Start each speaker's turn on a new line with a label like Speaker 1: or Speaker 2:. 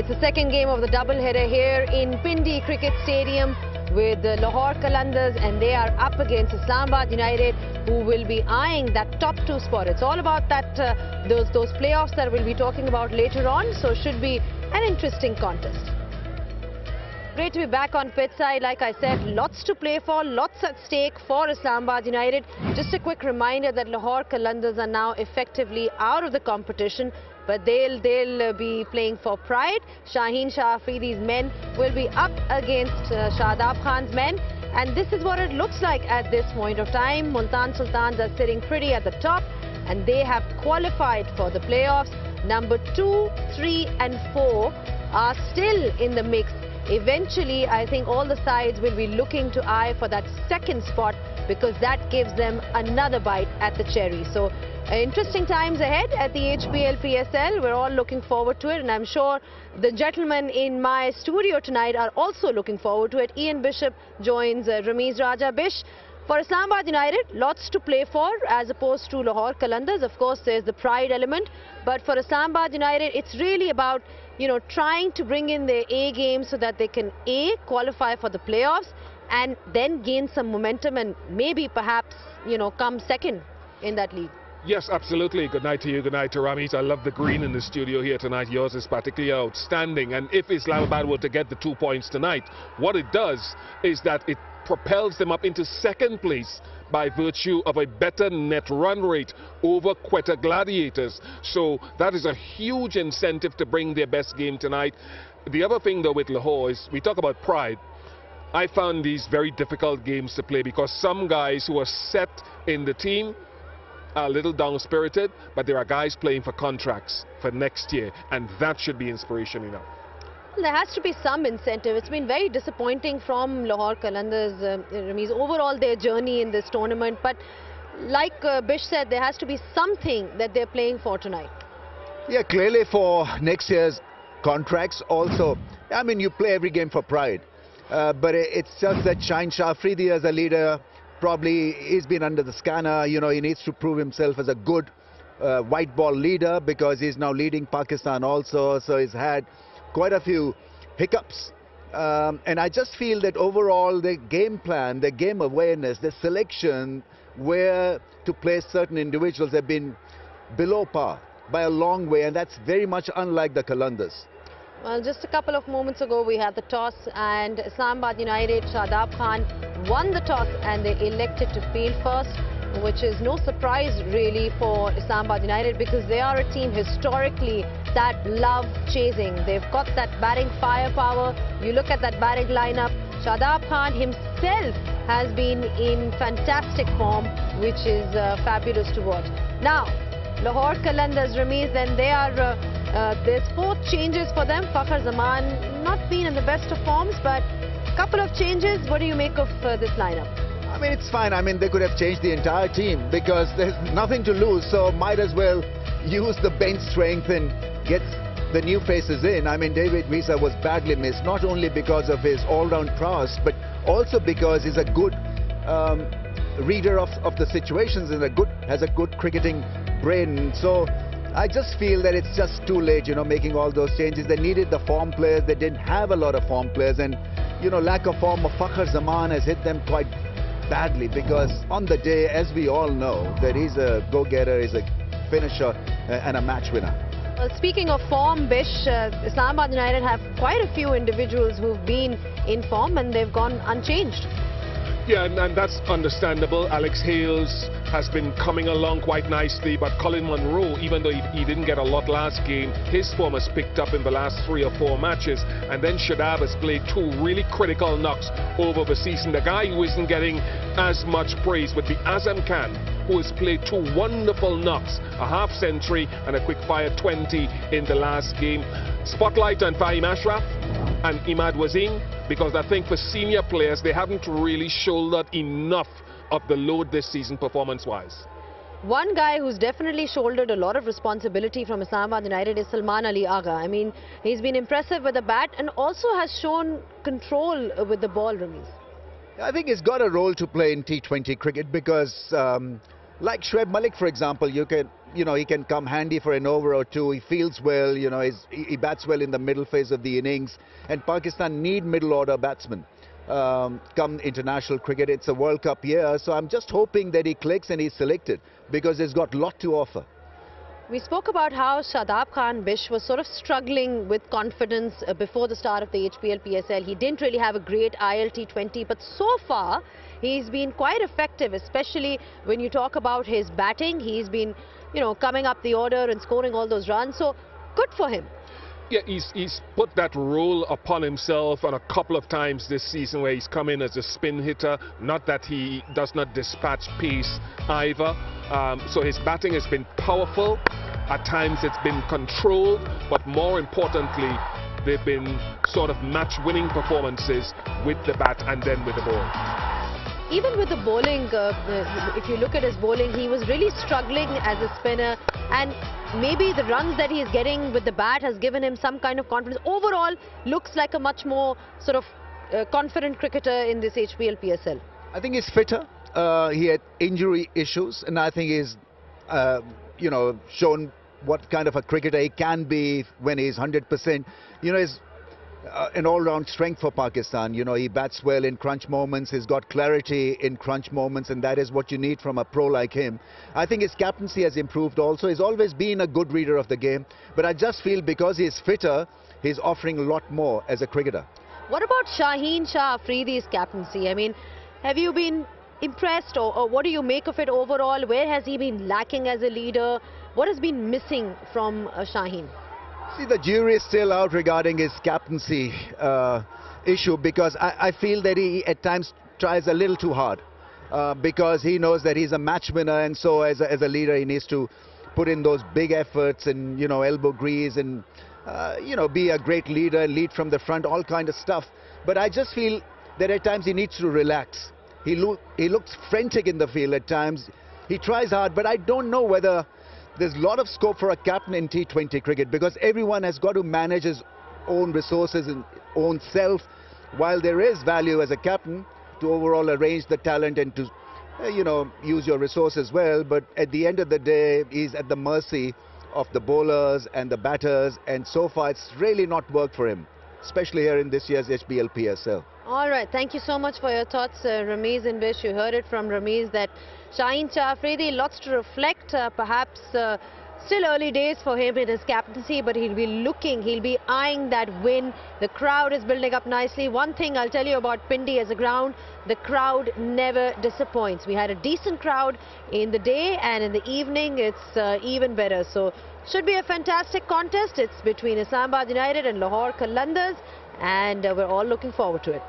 Speaker 1: It's the second game of the doubleheader here in Pindi Cricket Stadium with the Lahore Qalandars, and they are up against Islamabad United, who will be eyeing that top two spot. It's all about that those playoffs that we'll be talking about later on, so should be an interesting contest. Great to be back on pitch side. Like I said, lots to play for, lots at stake for Islamabad United. Just a quick reminder that Lahore Qalandars are now effectively out of the competition, but they'll be playing for pride. Shaheen Shah Afridi's men will be up against Shadab Khan's men, and this is what it looks like at this point of time. Multan Sultans are sitting pretty at the top, and they have qualified for the playoffs. Number 2, 3 and 4 are still in the mix. Eventually, I think all the sides will be looking to eye for that second spot, because that gives them another bite at the cherry. So interesting times ahead at the HBL PSL. We're all looking forward to it, and I'm sure the gentlemen in my studio tonight are also looking forward to it. Ian Bishop joins Ramiz Raja. Bish, for Islamabad United, lots to play for as opposed to Lahore Qalandars. Of course, there's the pride element, but for Islamabad United, it's really about, you know, trying to bring in their A game so that they can qualify for the playoffs and then gain some momentum and maybe perhaps, you know, come second in that league.
Speaker 2: Yes, absolutely. Good night to you. Good night to Ramiz. I love the green in the studio here tonight. Yours is particularly outstanding. And if Islamabad were to get the 2 points tonight, what it does is that it propels them up into second place by virtue of a better net run rate over Quetta Gladiators. So that is a huge incentive to bring their best game tonight. The other thing, though, with Lahore is we talk about pride. I found these very difficult games to play because some guys who are set in the team are a little down-spirited, but there are guys playing for contracts for next year, and that should be inspiration enough.
Speaker 1: There has to be some incentive. It's been very disappointing from Lahore Qalandars, Ramiz, overall their journey in this tournament. But like Bish said, there has to be something that they're playing for tonight.
Speaker 3: Yeah, clearly for next year's contracts also. I mean, you play every game for pride. But it's just that Shaheen Shah Afridi as a leader, probably he's been under the scanner. You know, he needs to prove himself as a good white ball leader, because he's now leading Pakistan also. So he's had quite a few hiccups, and I just feel that overall the game plan, the game awareness, the selection where to place certain individuals have been below par by a long way, and that's very much unlike the Qalandars.
Speaker 1: Well, just a couple of moments ago we had the toss, and Islamabad United, Shadab Khan won the toss and they elected to field first, which is no surprise really for Islamabad United, because they are a team historically that love chasing. They've got that batting firepower. You look at that batting lineup, Shadab Khan himself has been in fantastic form, which is fabulous to watch. Now, Lahore Qalandars, Ramiz, then they are, there's 4 changes for them. Fakhar Zaman not been in the best of forms, but a couple of changes. What do you make of this lineup?
Speaker 3: I mean, it's fine. I mean, they could have changed the entire team because there's nothing to lose, so might as well use the bench strength and get the new faces in. I mean, David Visa was badly missed, not only because of his all-round prowess, but also because he's a good reader of the situations and has a good cricketing brain. So I just feel that it's just too late, you know, making all those changes. They needed the form players. They didn't have a lot of form players, and, you know, lack of form of Fakhar Zaman has hit them quite badly, because on the day, as we all know, that he's a go-getter, he's a finisher and a match winner.
Speaker 1: Well, speaking of form, Bish, Islamabad United have quite a few individuals who've been in form and they've gone unchanged.
Speaker 2: Yeah, and that's understandable. Alex Hales has been coming along quite nicely, but Colin Munro, even though he didn't get a lot last game, his form has picked up in the last 3 or 4 matches. And then Shadab has played 2 really critical knocks over the season. The guy who isn't getting as much praise would be Azam Khan, who has played 2 wonderful knocks, a half-century and a quick-fire 20 in the last game. Spotlight on Fahim Ashraf and Imad Wazim, because I think for senior players, they haven't really shouldered enough of the load this season performance-wise.
Speaker 1: One guy who's definitely shouldered a lot of responsibility from Islamabad United is Salman Ali Agha. I mean, he's been impressive with the bat and also has shown control with the ball, Ramiz.
Speaker 3: I think he's got a role to play in T20 cricket because like Shoaib Malik, for example, you can he can come handy for an over or two. He fields well, he bats well in the middle phase of the innings. And Pakistan need middle order batsmen. Come international cricket, it's a World Cup year, so I'm just hoping that he clicks and he's selected because he's got a lot to offer.
Speaker 1: We spoke about how Shadab Khan Bish was sort of struggling with confidence before the start of the HBL PSL. He didn't really have a great ILT20, but so far he's been quite effective, especially when you talk about his batting. He's been, coming up the order and scoring all those runs, so good for him.
Speaker 2: Yeah, he's put that role upon himself on a couple of times this season where he's come in as a spin hitter. Not that he does not dispatch pace either. So his batting has been powerful. At times it's been controlled, but more importantly, they've been sort of match-winning performances with the bat and then with the ball.
Speaker 1: Even with the bowling, if you look at his bowling, he was really struggling as a spinner, and maybe the runs that he is getting with the bat has given him some kind of confidence. Overall, looks like a much more sort of confident cricketer in this HBL PSL.
Speaker 3: I think he's fitter. He had injury issues, and I think he's, shown what kind of a cricketer he can be when he's 100%. He's an all-round strength for Pakistan. He bats well in crunch moments. He's got clarity in crunch moments, and that is what you need from a pro like him. I think his captaincy has improved also. He's always been a good reader of the game, but I just feel because he's fitter, he's offering a lot more as a cricketer.
Speaker 1: What about Shaheen Shah Afridi's captaincy? I mean, have you been impressed, or what do you make of it overall? Where has he been lacking as a leader? What has been missing from Shaheen?
Speaker 3: See, the jury is still out regarding his captaincy issue, because I feel that he at times tries a little too hard because he knows that he's a match winner, and so as a leader he needs to put in those big efforts and elbow grease and be a great leader and lead from the front, all kind of stuff. But I just feel that at times he needs to relax. He looks frantic in the field at times. He tries hard, but I don't know whether there's a lot of scope for a captain in T20 cricket, because everyone has got to manage his own resources and own self, while there is value as a captain to overall arrange the talent and to use your resources well. But at the end of the day, he's at the mercy of the bowlers and the batters, and so far it's really not worked for him, especially here in this year's HBL PSL.
Speaker 1: All right, thank you so much for your thoughts, Rameez and Bish. You heard it from Rameez that Shaheen Shah Afridi, lots to reflect, perhaps still early days for him in his captaincy, but he'll be eyeing that win. The crowd is building up nicely. One thing I'll tell you about Pindi as a ground, the crowd never disappoints. We had a decent crowd in the day, and in the evening it's even better. So should be a fantastic contest. It's between Islamabad United and Lahore Qalandars, and we're all looking forward to it.